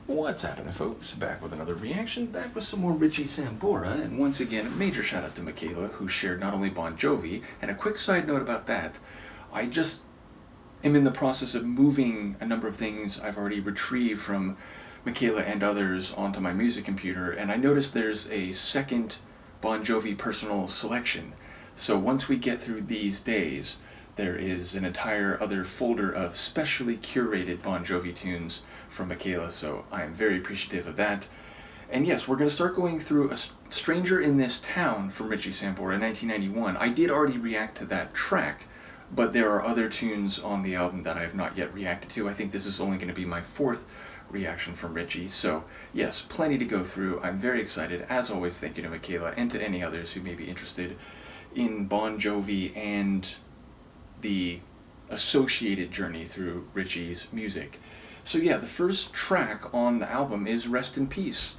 What's happening, folks? Back with another reaction, back with some more Richie Sambora, and once again, a major shout out to Michaela, who shared not only Bon Jovi, and a quick side note about that, I just am in the process of moving a number of things I've already retrieved from Michaela and others onto my music computer, and I noticed there's a second Bon Jovi personal selection. So once we get through these days, there is an entire other folder of specially curated Bon Jovi tunes from Michaela, so I am very appreciative of that. And yes, we're going to start going through A Stranger in This Town from Richie Sambora in 1991. I did already react to that track, but there are other tunes on the album that I have not yet reacted to. I think this is only going to be my fourth reaction from Richie, so yes, plenty to go through. I'm very excited. As always, thank you to Michaela and to any others who may be interested in Bon Jovi and the associated journey through Richie's music. So yeah, the first track on the album is Rest in Peace,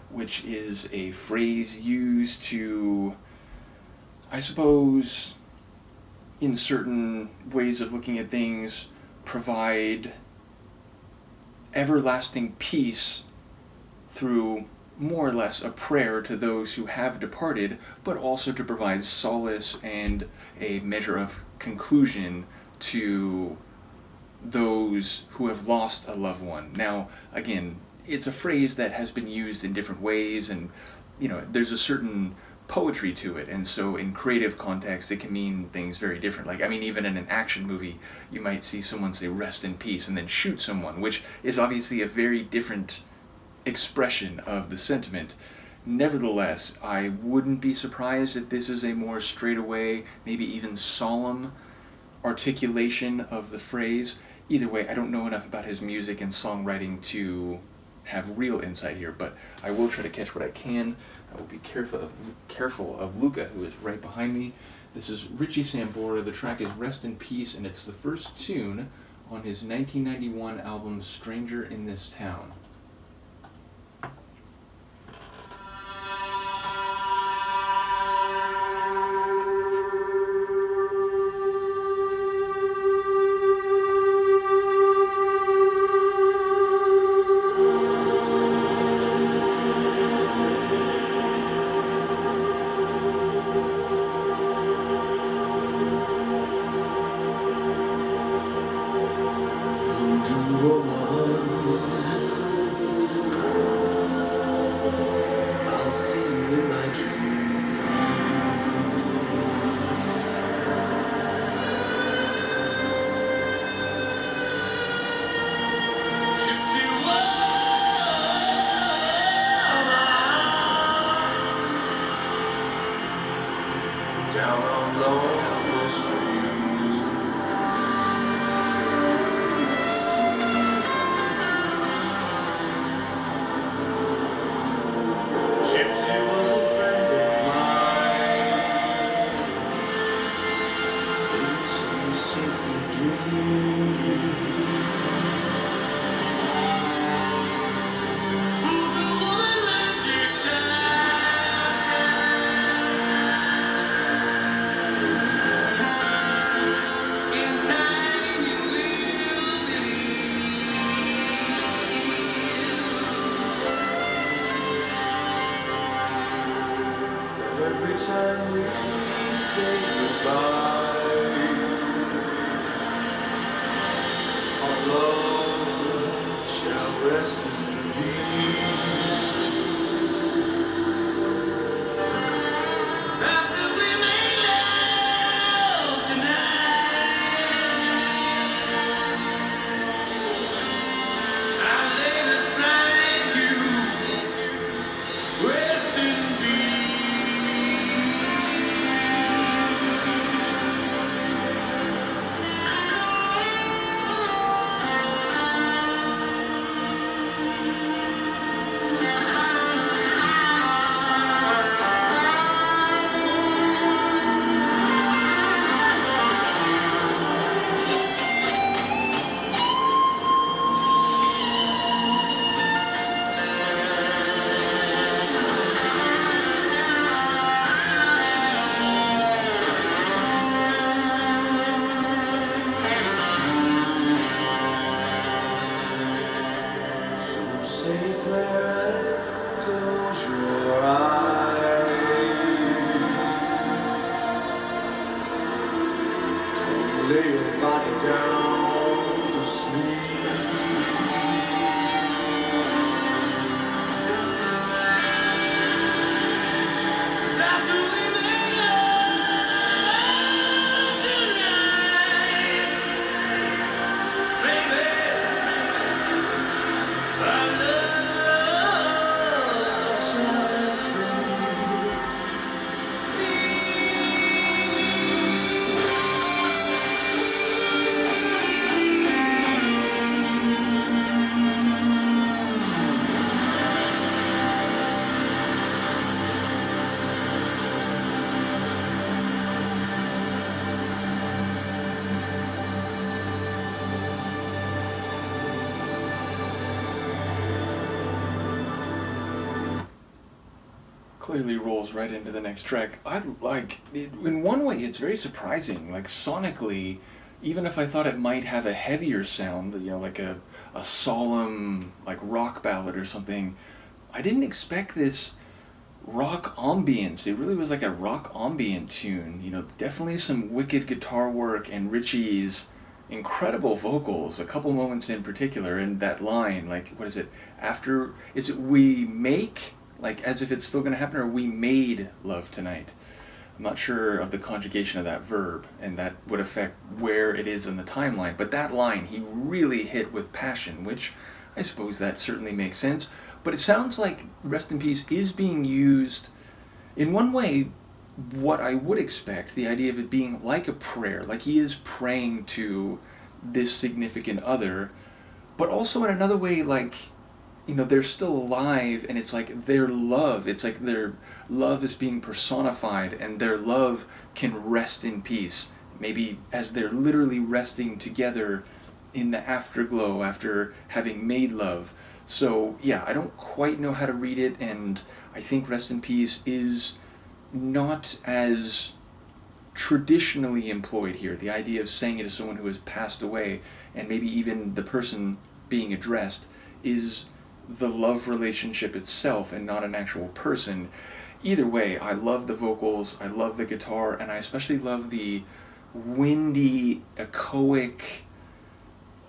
which is a phrase used to, I suppose, in certain ways of looking at things, provide everlasting peace through more or less a prayer to those who have departed, but also to provide solace and a measure of conclusion to those who have lost a loved one. Now, again, it's a phrase that has been used in different ways, and there's a certain poetry to it, and so in creative context it can mean things very different. Like, I mean, even in an action movie you might see someone say rest in peace and then shoot someone, which is obviously a very different expression of the sentiment. Nevertheless, I wouldn't be surprised if this is a more straightaway, maybe even solemn articulation of the phrase. Either way, I don't know enough about his music and songwriting to have real insight here, but I will try to catch what I can. I will be careful of Luca, who is right behind me. This is Richie Sambora. The track is Rest in Peace, and it's the first tune on his 1991 album Stranger in This Town. Say a prayer, close your eyes, lay your body down to sleep. After we make love tonight, baby, our love shall sleep. Clearly rolls right into the next track. I like it, in one way it's very surprising. Like sonically, even if I thought it might have a heavier sound, like a solemn like rock ballad or something, I didn't expect this rock ambience. It really was like a rock ambient tune. Definitely some wicked guitar work and Richie's incredible vocals. A couple moments in particular, and that line, like what is it? After is it we make, like as if it's still going to happen, or we made love tonight. I'm not sure of the conjugation of that verb, and that would affect where it is in the timeline. But that line he really hit with passion, which I suppose that certainly makes sense. But it sounds like Rest in Peace is being used in one way, what I would expect, the idea of it being like a prayer, like he is praying to this significant other, but also in another way, like, they're still alive, and it's like their love, it's like their love is being personified, and their love can rest in peace, maybe as they're literally resting together in the afterglow after having made love. So yeah, I don't quite know how to read it, and I think Rest in Peace is not as traditionally employed here. The idea of saying it to someone who has passed away, and maybe even the person being addressed, is the love relationship itself and not an actual person. Either way, I love the vocals, I love the guitar, and I especially love the windy, echoic,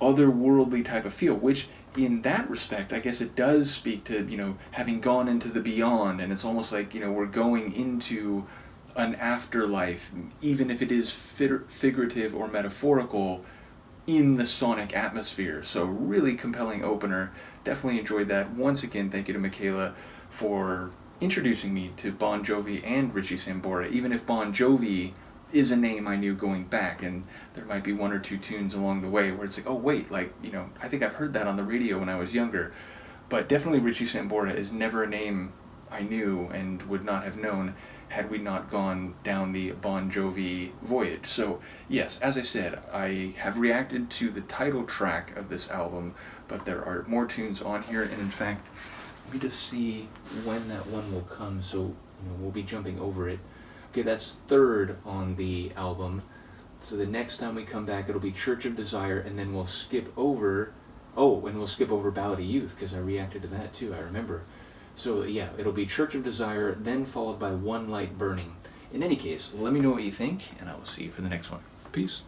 otherworldly type of feel, which in that respect, I guess it does speak to, having gone into the beyond, and it's almost like, we're going into an afterlife, even if it is figurative or metaphorical, in the sonic atmosphere. So really compelling opener. Definitely enjoyed that. Once again, thank you to Michaela for introducing me to Bon Jovi and Richie Sambora, even if Bon Jovi is a name I knew going back, and there might be one or two tunes along the way where it's like, oh wait, like, I think I've heard that on the radio when I was younger. But definitely Richie Sambora is never a name I knew and would not have known had we not gone down the Bon Jovi voyage. So yes, as I said, I have reacted to the title track of this album, but there are more tunes on here, and in fact, let me just see when that one will come, so we'll be jumping over it. Okay, that's third on the album, so the next time we come back it'll be Church of Desire, and then we'll skip over, Ballad of Youth, because I reacted to that too, I remember. So yeah, it'll be Church of Desire, then followed by One Light Burning. In any case, let me know what you think, and I will see you for the next one. Peace.